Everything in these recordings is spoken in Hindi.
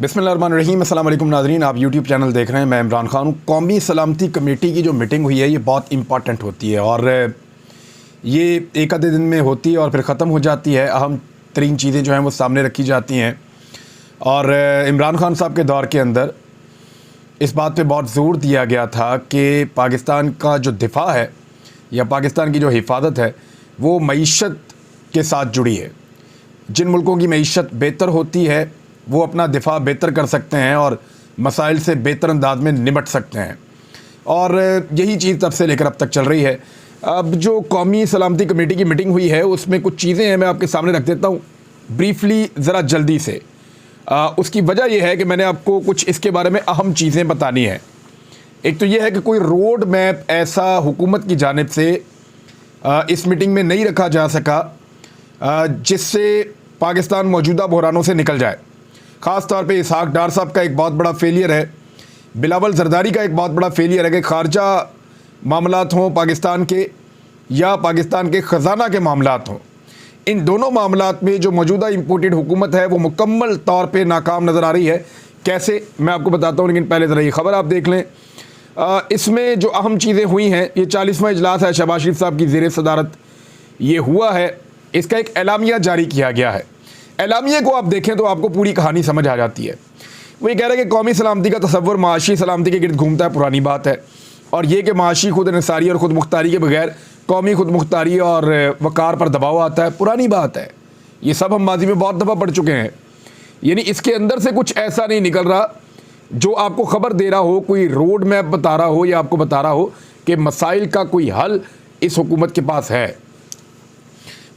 बिस्मिल्लाहिर्रहमानिर्रहीम। अस्सलाम वालेकुम नाज़रीन, आप यूट्यूब चैनल देख रहे हैं। मैं इमरान खान हूँ। कौमी सलामती कमेटी की जो मीटिंग हुई है ये बहुत इम्पॉर्टेंट होती है और ये एक आधे दिन में होती है और फिर ख़त्म हो जाती है। अहम तरीन चीज़ें जो हैं वो सामने रखी जाती हैं और इमरान खान साहब के दौर के अंदर इस बात पे बहुत ज़ोर दिया गया था कि पाकिस्तान का जो दिफा है या पाकिस्तान की जो हिफाजत है वो मईशत के साथ जुड़ी है। जिन मुल्कों की मईशत बेहतर होती है वो अपना दिफा बेहतर कर सकते हैं और मसाइल से बेहतर अंदाज में निपट सकते हैं और यही चीज़ तब से लेकर अब तक चल रही है। अब जो कौमी सलामती कमेटी की मीटिंग हुई है उसमें कुछ चीज़ें हैं, मैं आपके सामने रख देता हूँ ब्रीफली ज़रा जल्दी से। उसकी वजह यह है कि मैंने आपको कुछ इसके बारे में अहम चीज़ें बतानी है। एक तो यह है कि कोई रोड मैप ऐसा हुकूमत की जानिब से इस मीटिंग में नहीं रखा जा सका जिससे पाकिस्तान मौजूदा बहरानों से निकल जाए। ख़ास तौर पे इसहाक डार साहब का एक बहुत बड़ा फेलियर है, बिलावल जरदारी का एक बहुत बड़ा फेलियर है कि खारजा मामलात हों पाकिस्तान के या पाकिस्तान के ख़जाना के मामलात हों, इन दोनों मामलात में जो मौजूदा इम्पोर्टेड हुकूमत है वो मुकम्मल तौर पे नाकाम नज़र आ रही है। कैसे, मैं आपको बताता हूँ, लेकिन पहले ज़रा ये ख़बर आप देख लें। इसमें जो अहम चीज़ें हुई हैं, ये 40वां इजलास है शहबाज शरीफ साहब की ज़ेर सदारत ये हुआ है। इसका एक एलामिया जारी किया गया है। एलामिया को आप देखें तो आपको पूरी कहानी समझ आ जाती है। वो ये कह रहे हैं कि कौमी सलामती का तसव्वुर माशी सलामती के गिर्द घूमता है, पुरानी बात है। और ये कि माशी खुद निसारी और ख़ुद मुख्तारी के बगैर कौमी खुद मुख्तारी और वक़ार पर दबाव आता है, पुरानी बात है। ये सब हम माजी में बहुत दफ़ा पढ़ चुके हैं। यानी इसके अंदर से कुछ ऐसा नहीं निकल रहा जो आपको ख़बर दे रहा हो, कोई रोड मैप बता रहा हो या आपको बता रहा हो कि मसाइल का कोई हल इस हुकूमत के पास है।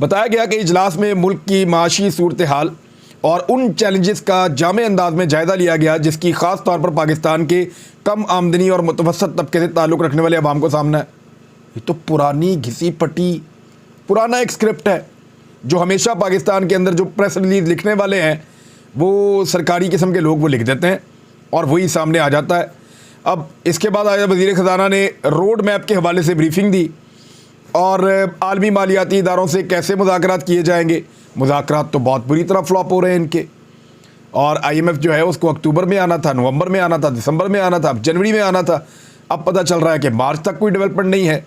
बताया गया कि इजलास में मुल्क की माशी सूरत हाल और उन चैलेंजेस का जामे अंदाज में जायज़ा लिया गया जिसकी ख़ास तौर पर पाकिस्तान के कम आमदनी और मुतवसत तबके से ताल्लुक़ रखने वाले अवाम को सामना है। ये तो पुरानी घिसी पटी पुराना एक स्क्रिप्ट है जो हमेशा पाकिस्तान के अंदर जो प्रेस रिलीज़ लिखने वाले हैं वो सरकारी किस्म के लोग वो लिख देते हैं और वही सामने आ जाता है। अब इसके बाद आया वज़ीर ख़जाना ने रोड मैप के हवाले से ब्रीफिंग दी और आलमी मालियाती इदारों से कैसे मुज़ाकरात किए जाएंगे। मुज़ाकरात तो बहुत बुरी तरह फ्लॉप हो रहे हैं इनके, और IMF जो है उसको अक्टूबर में आना था, नवंबर में आना था, दिसंबर में आना था, अब जनवरी में आना था। अब पता चल रहा है कि मार्च तक कोई डेवलपमेंट नहीं है।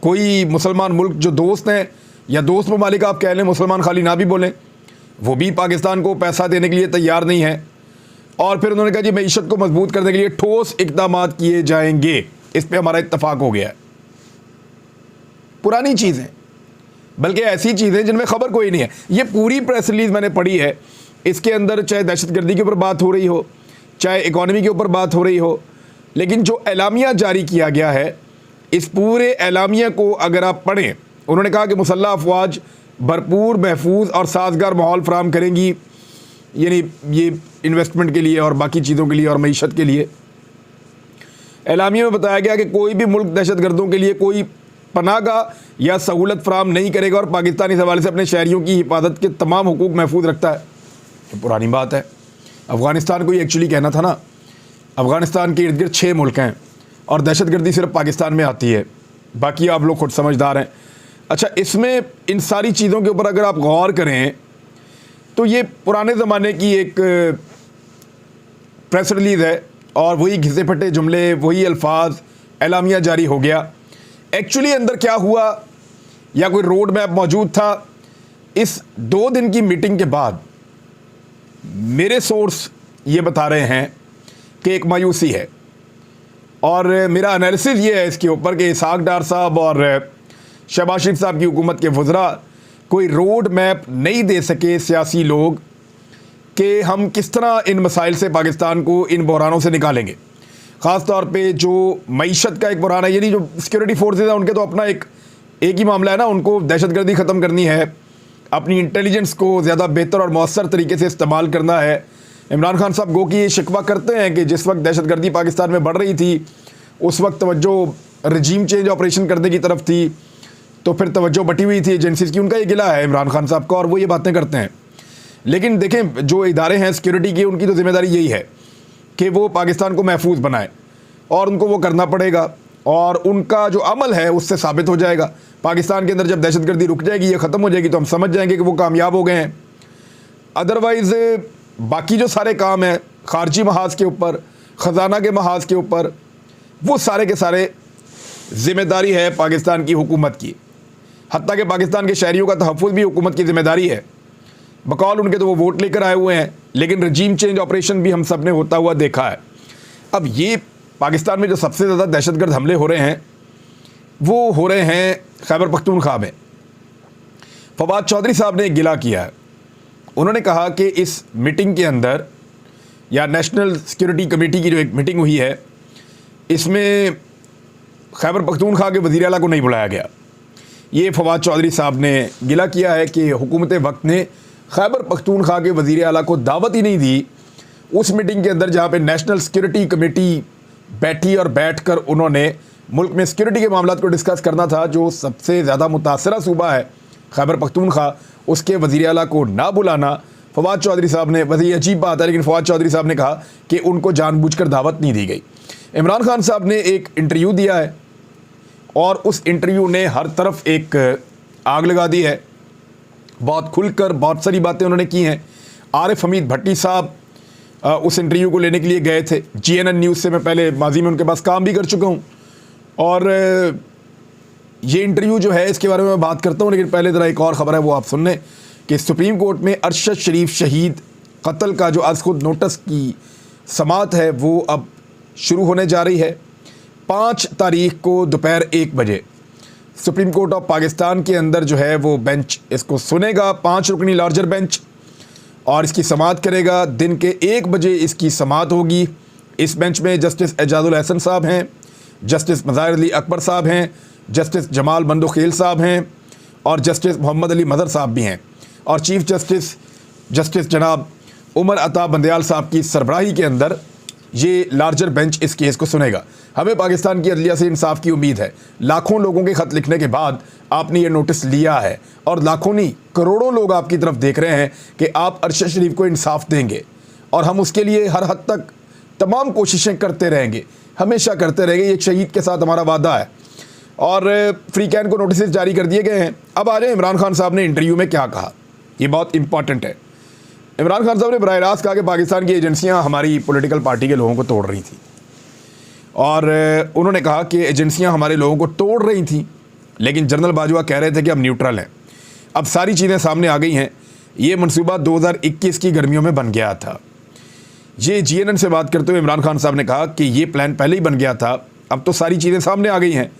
कोई मुसलमान मुल्क जो दोस्त हैं या दोस्त ममालिक आप कह लें, मुसलमान खाली ना भी बोलें, वो भी पाकिस्तान को पैसा देने के लिए तैयार नहीं है। और फिर उन्होंने कहा जी मईशत को मजबूत करने के लिए ठोस इक़दाम किए जाएंगे। इस पर हमारा इत्तफाक हो गया है। पुरानी चीज़ें, बल्कि ऐसी चीज़ें जिनमें ख़बर कोई नहीं है। ये पूरी प्रेस रिलीज़ मैंने पढ़ी है। इसके अंदर चाहे दहशतगर्दी के ऊपर बात हो रही हो, चाहे इकॉनमी के ऊपर बात हो रही हो, लेकिन जो एलामिया जारी किया गया है, इस पूरे एलामिया को अगर आप पढ़ें, उन्होंने कहा कि मुसल्लह अफवाज भरपूर, महफूज और साजगार माहौल फराहम करेंगी, यानी ये इन्वेस्टमेंट के लिए और बाकी चीज़ों के लिए और मईशत के लिए। एलामिया में बताया गया कि कोई भी मुल्क दहशतगर्दों के लिए कोई पनाहगाह या सहूलत फराहम नहीं करेगा और पाकिस्तान इस हवाले से अपने शहरियों की हिफाजत के तमाम हुकूक महफूज रखता है। ये पुरानी बात है। अफ़गानिस्तान को ये एक्चुअली कहना था ना। अफ़गानिस्तान के इर्द गिर्द 6 मुल्क हैं और दहशतगर्दी सिर्फ पाकिस्तान में आती है, बाकी आप लोग खुद समझदार हैं। अच्छा, इसमें इन सारी चीज़ों के ऊपर अगर आप गौर करें तो ये पुराने ज़माने की एक प्रेस रिलीज़ है और वही घिसे फटे जुमले, वही अल्फाज, एलामिया जारी हो गया। एक्चुअली अंदर क्या हुआ या कोई रोड मैप मौजूद था, इस 2 दिन की मीटिंग के बाद मेरे सोर्स ये बता रहे हैं कि एक मायूसी है। और मेरा एनालिसिस ये है इसके ऊपर कि इसहाक डार साहब और शहबाज शरीफ साहब की हुकूमत के वज़रा कोई रोड मैप नहीं दे सके सियासी लोग कि हम किस तरह इन मसाइल से पाकिस्तान को, इन बहरानों से निकालेंगे। ख़ास तौर पे जो मईशत का एक बहरान है, यानी जो सिक्योरिटी फोर्सेज हैं उनके तो अपना एक ही मामला है ना, उनको दहशतगर्दी ख़त्म करनी है, अपनी इंटेलिजेंस को ज़्यादा बेहतर और मौसर तरीके से इस्तेमाल करना है। इमरान खान साहब गो कि ये शिकवा करते हैं कि जिस वक्त दहशतगर्दी पाकिस्तान में बढ़ रही थी उस वक्त तवज्जो रजीम चेंज ऑपरेशन करने की तरफ थी, तो फिर तवज्जो बटी हुई थी एजेंसीज़ की। उनका ये गिला है इमरान खान साहब का और वो ये बातें करते हैं। लेकिन देखें, जो इदारे हैं सिक्योरिटी के, उनकी तो ज़िम्मेदारी यही है कि वो पाकिस्तान को महफूज बनाए और उनको वो करना पड़ेगा और उनका जो अमल है उससे साबित हो जाएगा। पाकिस्तान के अंदर जब दहशतगर्दी रुक जाएगी, ये ख़त्म हो जाएगी, तो हम समझ जाएंगे कि वो कामयाब हो गए हैं। अदरवाइज़ बाकी जो सारे काम हैं खारजी महाज के ऊपर, ख़जाना के महाज के ऊपर, वो सारे के सारे ज़िम्मेदारी है पाकिस्तान की हुकूमत की। हत्ता कि पाकिस्तान के शहरियों का तहफ़्फ़ुज़ भी हुकूमत की ज़िम्मेदारी है। बकौल उनके तो वो वोट लेकर आए हुए हैं, लेकिन रजीम चेंज ऑपरेशन भी हम सब ने होता हुआ देखा है। अब ये पाकिस्तान में जो सबसे ज़्यादा दहशतगर्द हमले हो रहे हैं वो हो रहे हैं खैबर पख्तूनख्वा में। फवाद चौधरी साहब ने एक गिला किया है। उन्होंने कहा कि इस मीटिंग के अंदर, या नेशनल सिक्योरिटी कमेटी की जो एक मीटिंग हुई है, इसमें खैबर पख्तूनख्वा के वज़ीर आला को नहीं बुलाया गया। ये फवाद चौधरी साहब ने गिला किया है कि हुकूमत वक्त ने खैबर पख्तूनख्वा के वज़ीर आला को दावत ही नहीं दी उस मीटिंग के अंदर जहाँ पे नेशनल सिक्योरिटी कमेटी बैठी और बैठकर उन्होंने मुल्क में सिक्योरिटी के मामलों को डिस्कस करना था। जो सबसे ज़्यादा मुतासरा सूबा है खैबर पख्तूनख्वा, उसके वज़ीर आला को ना बुलाना फवाद चौधरी साहब ने, वैसे अजीब बात है, लेकिन फवाद चौधरी साहब ने कहा कि उनको जानबूझकर दावत नहीं दी गई। इमरान खान साहब ने एक इंटरव्यू दिया है और उस इंटरव्यू ने हर तरफ एक आग लगा दी है। बहुत खुलकर बहुत सारी बातें उन्होंने की हैं। आरिफ हमीद भट्टी साहब उस इंटरव्यू को लेने के लिए गए थे। GNN न्यूज़ से मैं पहले माजी में उनके पास काम भी कर चुका हूँ और ये इंटरव्यू जो है इसके बारे में मैं बात करता हूँ, लेकिन पहले ज़रा एक और ख़बर है वो आप सुन लें कि सुप्रीम कोर्ट में अरशद शरीफ शहीद कत्ल का जो आज खुद नोटिस की समाअत है वो अब शुरू होने जा रही है। 5 तारीख को दोपहर 1 बजे सुप्रीम कोर्ट ऑफ पाकिस्तान के अंदर जो है वो बेंच इसको सुनेगा, 5 रुकनी लार्जर बेंच, और इसकी समाअत करेगा। दिन के 1 बजे इसकी समाअत होगी। इस बेंच में जस्टिस एजाजुल एहसन साहब हैं, जस्टिस मज़ाहिर अली अकबर साहब हैं, जस्टिस जमाल बंदोखेल साहब हैं और जस्टिस मोहम्मद अली मदर साहब भी हैं, और चीफ़ जस्टिस जनाब उमर अता बंदयाल साहब की सरबराही के अंदर ये लार्जर बेंच इस केस को सुनेगा। हमें पाकिस्तान की अदलिया से इंसाफ की उम्मीद है। लाखों लोगों के ख़त लिखने के बाद आपने ये नोटिस लिया है और लाखों नहीं करोड़ों लोग आपकी तरफ देख रहे हैं कि आप अरशद शरीफ को इंसाफ देंगे, और हम उसके लिए हर हद तक तमाम कोशिशें करते रहेंगे, हमेशा करते रहेंगे। एक शहीद के साथ हमारा वादा है। और फ्री कैन को नोटिस जारी कर दिए गए हैं। अब आ जाए इमरान खान साहब ने इंटरव्यू में क्या कहा, ये बहुत इंपॉर्टेंट है। इमरान खान साहब ने बराह रास्त कहा कि पाकिस्तान की एजेंसियां हमारी पॉलिटिकल पार्टी के लोगों को तोड़ रही थी, और उन्होंने कहा कि एजेंसियां हमारे लोगों को तोड़ रही थी, लेकिन जनरल बाजवा कह रहे थे कि हम न्यूट्रल हैं। अब सारी चीज़ें सामने आ गई हैं। ये मनसूबा 2021 की गर्मियों में बन गया था। ये GNN से बात करते हुए इमरान खान साहब ने कहा कि ये प्लान पहले ही बन गया था, अब तो सारी चीज़ें सामने आ गई हैं।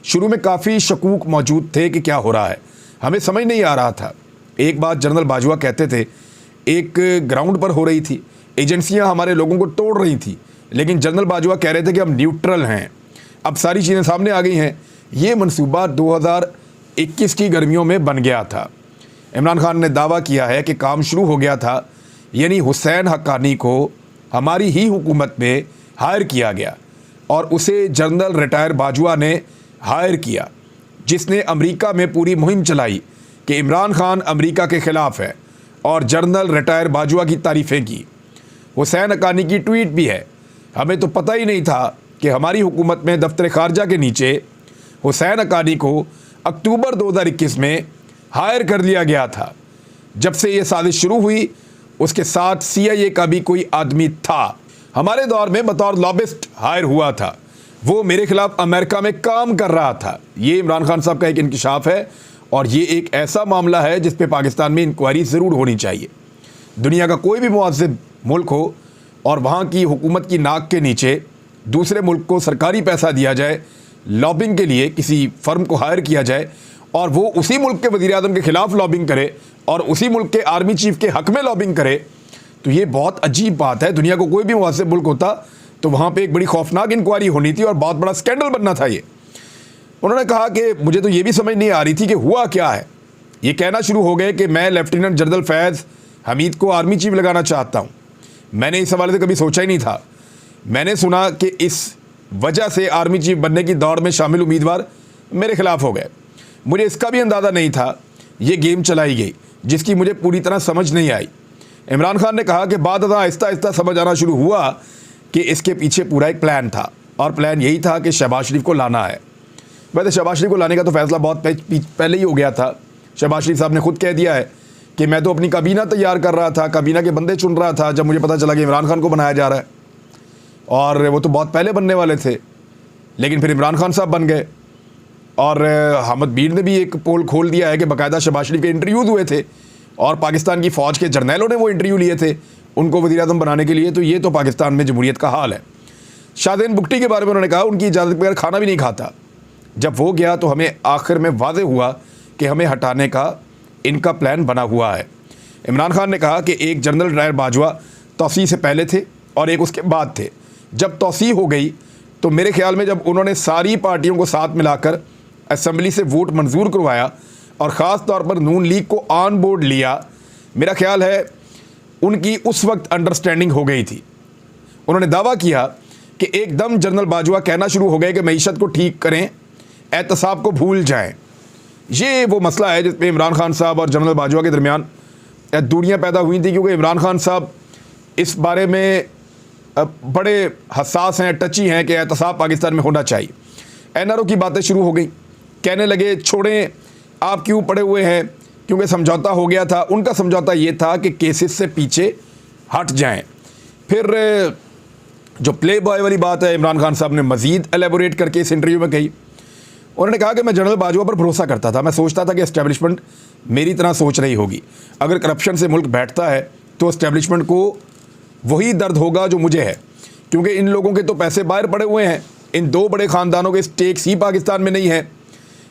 शुरू में काफ़ी शकूक मौजूद थे कि क्या हो रहा है, हमें समझ नहीं आ रहा था। एक बात जनरल बाजवा कहते थे, एक ग्राउंड पर हो रही थी, एजेंसियां हमारे लोगों को तोड़ रही थी, लेकिन जनरल बाजवा कह रहे थे कि हम न्यूट्रल हैं। अब सारी चीज़ें सामने आ गई हैं। ये मनसूबा 2021 की गर्मियों में बन गया था। इमरान खान ने दावा किया है कि काम शुरू हो गया था, यानी हुसैन हक्कानी को हमारी ही हुकूमत में हायर किया गया और उसे जनरल रिटायर बाजवा ने हायर किया, जिसने अमेरिका में पूरी मुहिम चलाई कि इमरान खान अमेरिका के ख़िलाफ़ है, और जनरल रिटायर बाजवा की तारीफ़ें की। हुसैन हक्कानी की ट्वीट भी है, हमें तो पता ही नहीं था कि हमारी हुकूमत में दफ्तर खारजा के नीचे हुसैन हक्कानी को अक्टूबर 2021 में हायर कर लिया गया था। जब से ये साजिश शुरू हुई उसके साथ CIA का भी कोई आदमी था, हमारे दौर में बतौर लॉबिस्ट हायर हुआ था, वो मेरे खिलाफ अमेरिका में काम कर रहा था। ये इमरान खान साहब का एक इंकशाफ है, और ये एक ऐसा मामला है जिस पे पाकिस्तान में इंक्वायरी ज़रूर होनी चाहिए। दुनिया का कोई भी मुआज़िब मुल्क हो और वहाँ की हुकूमत की नाक के नीचे दूसरे मुल्क को सरकारी पैसा दिया जाए, लॉबिंग के लिए किसी फर्म को हायर किया जाए, और वो उसी मुल्क के वज़ीर आज़म के ख़िलाफ़ लॉबिंग करे और उसी मुल्क के आर्मी चीफ़ के हक़ में लॉबिंग करे, तो ये बहुत अजीब बात है। दुनिया को कोई भी मुआज़िब मुल्क होता तो वहाँ पे एक बड़ी खौफनाक इंक्वायरी होनी थी और बहुत बड़ा स्कैंडल बनना था ये। उन्होंने कहा कि मुझे तो ये भी समझ नहीं आ रही थी कि हुआ क्या है। ये कहना शुरू हो गए कि मैं लेफ्टिनेंट जनरल फैज़ हमीद को आर्मी चीफ लगाना चाहता हूँ। मैंने इस हवाले से कभी सोचा ही नहीं था। मैंने सुना कि इस वजह से आर्मी चीफ बनने की दौड़ में शामिल उम्मीदवार मेरे खिलाफ हो गए। मुझे इसका भी अंदाज़ा नहीं था ये गेम चलाई गई, जिसकी मुझे पूरी तरह समझ नहीं आई। इमरान खान ने कहा कि बाद आहिस्ता आहिस्ता समझ आना शुरू हुआ कि इसके पीछे पूरा एक प्लान था, और प्लान यही था कि शहबाज शरीफ को लाना है। वैसे शहबाज शरीफ को लाने का तो फैसला बहुत पहले ही हो गया था। शहबाज शरीफ साहब ने खुद कह दिया है कि मैं तो अपनी काबीना तैयार कर रहा था, काबीना के बंदे चुन रहा था, जब मुझे पता चला कि इमरान खान को बनाया जा रहा है, और वो तो बहुत पहले बनने वाले थे, लेकिन फिर इमरान खान साहब बन गए। और हामिद मीर ने भी एक पोल खोल दिया है कि बाकायदा शहबाज शरीफ के इंटरव्यूज़ हुए थे और पाकिस्तान की फ़ौज के जर्नैलों ने वो इंटरव्यू लिए थे उनको वज़ीर-ए-आज़म बनाने के लिए। तो ये तो पाकिस्तान में जमहूरियत का हाल है। शाहज़ैन बुगटी के बारे में उन्होंने कहा उनकी इजाज़त के बगैर खाना भी नहीं खाता। जब वो गया तो हमें आखिर में वाज़ेह हुआ कि हमें हटाने का इनका प्लान बना हुआ है। इमरान खान ने कहा कि एक जनरल डायर बाजवा तौसीह से पहले थे और एक उसके बाद थे। जब तौसीह हो गई तो मेरे ख्याल में जब उन्होंने सारी पार्टियों को साथ मिलाकर असम्बली से वोट मंजूर करवाया और ख़ास तौर पर नून लीग को ऑन बोर्ड लिया, मेरा ख्याल है उनकी उस वक्त अंडरस्टैंडिंग हो गई थी। उन्होंने दावा किया कि एकदम जनरल बाजवा कहना शुरू हो गए कि मईशत को ठीक करें, एहतसाब को भूल जाएं। ये वो मसला है जिसमें इमरान खान साहब और जनरल बाजवा के दरमियान दूरियां पैदा हुई थी, क्योंकि इमरान खान साहब इस बारे में बड़े हसास हैं, टची हैं कि एहतसाब पाकिस्तान में होना चाहिए। NRO की बातें शुरू हो गई, कहने लगे छोड़ें आप क्यों पड़े हुए हैं, क्योंकि समझौता हो गया था। उनका समझौता ये था कि केसेस से पीछे हट जाएं। फिर जो प्ले बॉय वाली बात है इमरान खान साहब ने मज़ीद एलेबोरेट करके इस इंटरव्यू में कही। उन्होंने कहा कि मैं जनरल बाजवा पर भरोसा करता था, मैं सोचता था कि इस्टेब्लिशमेंट मेरी तरह सोच रही होगी। अगर करप्शन से मुल्क बैठता है तो इस्टेब्लिशमेंट को वही दर्द होगा जो मुझे है, क्योंकि इन लोगों के तो पैसे बाहर पड़े हुए हैं, इन दो बड़े ख़ानदानों के स्टेक्स ही पाकिस्तान में नहीं है।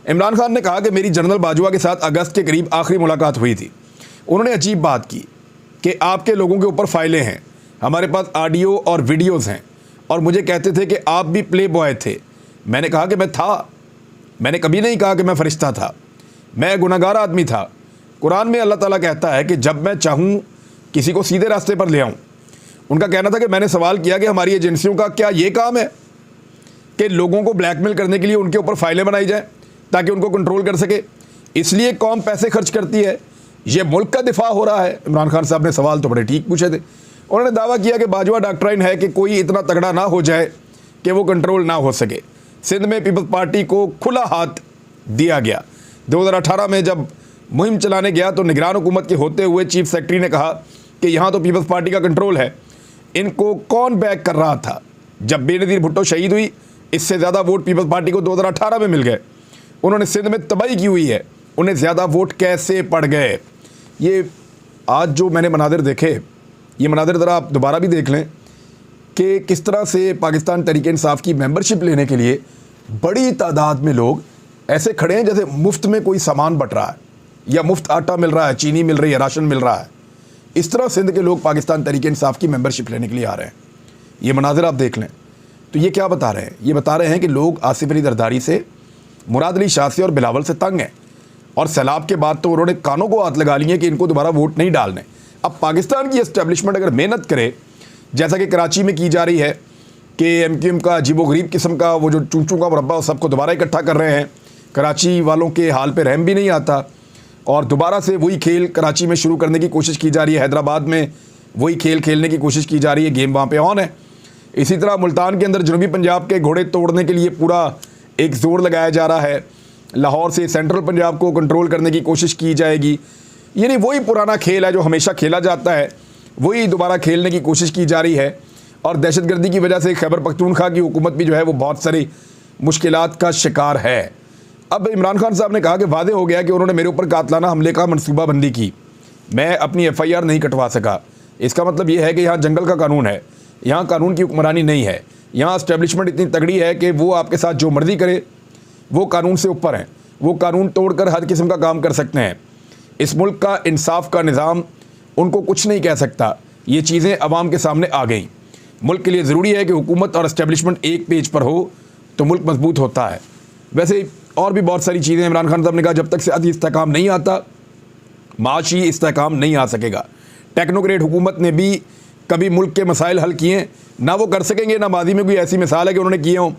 इमरान खान ने कहा कि मेरी जनरल बाजवा के साथ अगस्त के करीब आखिरी मुलाकात हुई थी। उन्होंने अजीब बात की कि आपके लोगों के ऊपर फाइलें हैं, हमारे पास ऑडियो और वीडियोज़ हैं, और मुझे कहते थे कि आप भी प्ले बॉय थे। मैंने कहा कि मैं था, मैंने कभी नहीं कहा कि मैं फ़रिश्ता था, मैं गुनहगार आदमी था। कुरान में अल्लाह ताला कहता है कि जब मैं चाहूँ किसी को सीधे रास्ते पर ले आऊँ। उनका कहना था कि मैंने सवाल किया कि हमारी एजेंसियों का क्या ये काम है कि लोगों को ब्लैकमेल करने के लिए उनके ऊपर फाइलें बनाई जाएँ ताकि उनको कंट्रोल कर सके, इसलिए कौम पैसे खर्च करती है, ये मुल्क का दिफा हो रहा है। इमरान खान साहब ने सवाल तो बड़े ठीक पूछे थे। उन्होंने दावा किया कि बाजवा डॉक्ट्राइन है कि कोई इतना तगड़ा ना हो जाए कि वो कंट्रोल ना हो सके। सिंध में पीपल्स पार्टी को खुला हाथ दिया गया। 2018 में जब मुहिम चलाने गया तो निगरान हुकूमत के होते हुए चीफ सेक्रेटरी ने कहा कि यहाँ तो पीपल्स पार्टी का कंट्रोल है। इनको कौन बैक कर रहा था? जब बेनज़ीर भुट्टो शहीद हुई, इससे ज़्यादा वोट पीपल्स पार्टी को 2018 में मिल गए। उन्होंने सिंध में तबाही की हुई है, उन्हें ज़्यादा वोट कैसे पड़ गए? ये आज जो मैंने मनादिर देखे, ये मनादिर ज़रा आप दोबारा भी देख लें कि किस तरह से पाकिस्तान तहरीक इंसाफ की मेंबरशिप लेने के लिए बड़ी तादाद में लोग ऐसे खड़े हैं जैसे मुफ्त में कोई सामान बट रहा है या मुफ्त आटा मिल रहा है, चीनी मिल रही है, राशन मिल रहा है। इस तरह सिंध के लोग पाकिस्तान तहरीक इंसाफ की मेंबरशिप लेने के लिए आ रहे हैं। ये मनाजिर आप देख लें तो ये क्या बता रहे हैं? ये बता रहे हैं कि लोग आसिफ अली जरदारी से, मुराद अली शाह से और बिलावल से तंग हैं, और सैलाब के बाद तो उन्होंने कानों को हाथ लगा लिए कि इनको दोबारा वोट नहीं डालने। अब पाकिस्तान की एस्टेब्लिशमेंट अगर मेहनत करे, जैसा कि कराची में की जा रही है कि MQM का अजीबोगरीब किस्म का वो जो चूंचू का मुरब्बा सबको दोबारा इकट्ठा कर रहे हैं, कराची वालों के हाल पे रहम भी नहीं आता, और दोबारा से वही खेल कराची में शुरू करने की कोशिश की जा रही है। हैदराबाद में वही खेल खेलने की कोशिश की जा रही है, गेम वहाँ पे ऑन है। इसी तरह मुल्तान के अंदर जनूबी पंजाब के घोड़े तोड़ने के लिए पूरा एक ज़ोर लगाया जा रहा है। लाहौर से सेंट्रल पंजाब को कंट्रोल करने की कोशिश की जाएगी। यानी वही पुराना खेल है जो हमेशा खेला जाता है, वही दोबारा खेलने की कोशिश की जा रही है। और दहशतगर्दी की वजह से खैबर पख्तूनख्वा की हुकूमत भी जो है वो बहुत सारी मुश्किलात का शिकार है। अब इमरान खान साहब ने कहा कि वादे हो गया कि उन्होंने मेरे ऊपर कातलाना हमले का मनसूबाबंदी की, मैं अपनी FIR नहीं कटवा सका। इसका मतलब ये है कि यहाँ जंगल का कानून है, यहाँ कानून की हुक्मरानी नहीं है, यहाँ इस्टेब्लिशमेंट इतनी तगड़ी है कि वो आपके साथ जो मर्जी करे, वो कानून से ऊपर हैं, वो कानून तोड़कर हर किस्म का काम कर सकते हैं। इस मुल्क का इंसाफ का निज़ाम उनको कुछ नहीं कह सकता। ये चीज़ें अवाम के सामने आ गई। मुल्क के लिए ज़रूरी है कि हुकूमत और इस्टेब्लिशमेंट एक पेज पर हो तो मुल्क मजबूत होता है। वैसे और भी बहुत सारी चीज़ें इमरान खान साहब ने कहा, जब तक सियासी इस्तेहकाम नहीं आता, माशी इस्तेहकाम नहीं आ सकेगा। टेक्नोक्रेट हुकूमत ने भी कभी मुल्क के मसाइल हल किए ना, वो कर सकेंगे ना माजी में कोई ऐसी मिसाल है कि उन्होंने किए हों।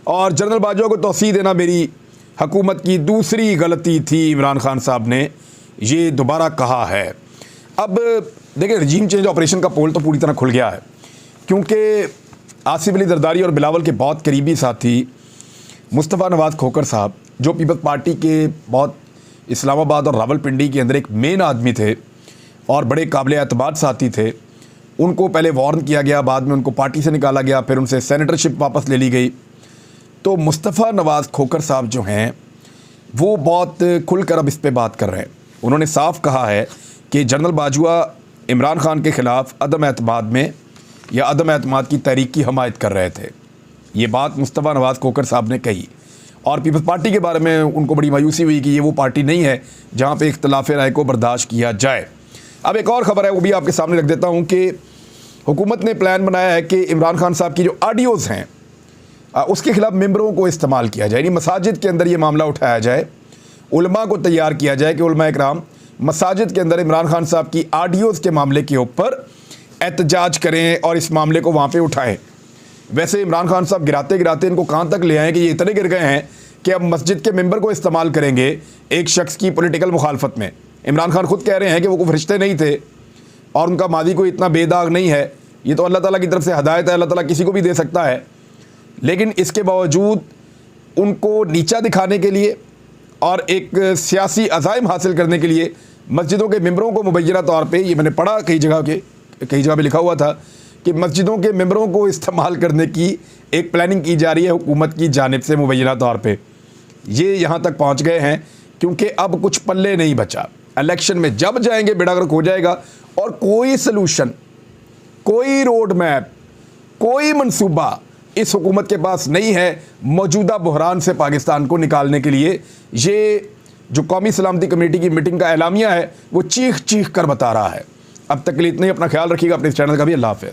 और जनरल बाजवा को तौसीह देना मेरी हुकूमत की दूसरी गलती थी, इमरान खान साहब ने ये दोबारा कहा है। अब देखिए, रजीम चेंज ऑपरेशन का पोल तो पूरी तरह खुल गया है, क्योंकि आसिफ अली जरदारी और बिलावल के बहुत करीबी साथी मुस्तफ़ा नवाज़ खोखर साहब, जो पीपल्स पार्टी के बहुत इस्लामाबाद और रावलपिंडी के अंदर एक मेन आदमी थे और बड़े काबिल एतबार साथी थे, उनको पहले वार्न किया गया, बाद में उनको पार्टी से निकाला गया, फिर उनसे सेनेटरशिप वापस ले ली गई। तो मुस्तफ़ा नवाज़ खोखर साहब जो हैं वो बहुत खुलकर अब इस पे बात कर रहे हैं। उन्होंने साफ कहा है कि जनरल बाजवा इमरान खान के ख़िलाफ़ अदम एतमाद में या अदम एतमाद की तहरीक की हमायत कर रहे थे। ये बात मुस्तफ़ा नवाज़ खोखर साहब ने कही और पीपल्स पार्टी के बारे में उनको बड़ी मायूसी हुई कि ये वो पार्टी नहीं है जहाँ पे इख्तिलाफ़ राय को बर्दाश्त किया जाए। अब एक और ख़बर है, वो भी आपके सामने रख देता हूँ कि हुकूमत ने प्लान बनाया है कि इमरान खान साहब की जो ऑडियोज़ हैं उसके ख़िलाफ़ मेंबरों को इस्तेमाल किया जाए, यानी मसाजिद के अंदर ये मामला उठाया जाए, उलमा को तैयार किया जाए कि उलमा इकराम मसाजिद के अंदर इमरान खान साहब की ऑडियोज़ के मामले के ऊपर एहतजाज करें और इस मामले को वहाँ पे उठाएं। वैसे इमरान खान साहब गिराते गिराते इनको कहाँ तक ले आए कि ये इतने गिर गए हैं कि अब मस्जिद के मेंबर को इस्तेमाल करेंगे एक शख्स की पॉलिटिकल मुखालफत में। इमरान खान खुद कह रहे हैं कि वो कोई फरिश्ते नहीं थे और उनका मादी कोई इतना बेदाग नहीं है, ये तो अल्लाह ताला की तरफ से हदायत है, अल्लाह ताला किसी को भी दे सकता है। लेकिन इसके बावजूद उनको नीचा दिखाने के लिए और एक सियासी अज़ाइम हासिल करने के लिए मस्जिदों के मेंबरों को मुबैना तौर पे, ये मैंने पढ़ा कई जगह पे लिखा हुआ था कि मस्जिदों के मेंबरों को इस्तेमाल करने की एक प्लानिंग की जा रही है हुकूमत की जानिब से मुबैना तौर पे। ये यहाँ तक पहुँच गए हैं क्योंकि अब कुछ पल्ले नहीं बचा। इलेक्शन में जब जाएंगे बेड़ा गर्क हो जाएगा और कोई सलूशन, कोई रोड मैप, कोई मंसूबा इस हुकूमत के पास नहीं है मौजूदा बहरान से पाकिस्तान को निकालने के लिए। ये जो कौमी सलामती कमेटी की मीटिंग का एलामिया है वो चीख चीख कर बता रहा है। अब तक के लिए इतना ही, अपना ख्याल रखिएगा, अपने इस चैनल का भी। अल्लाह हाफ़िज़।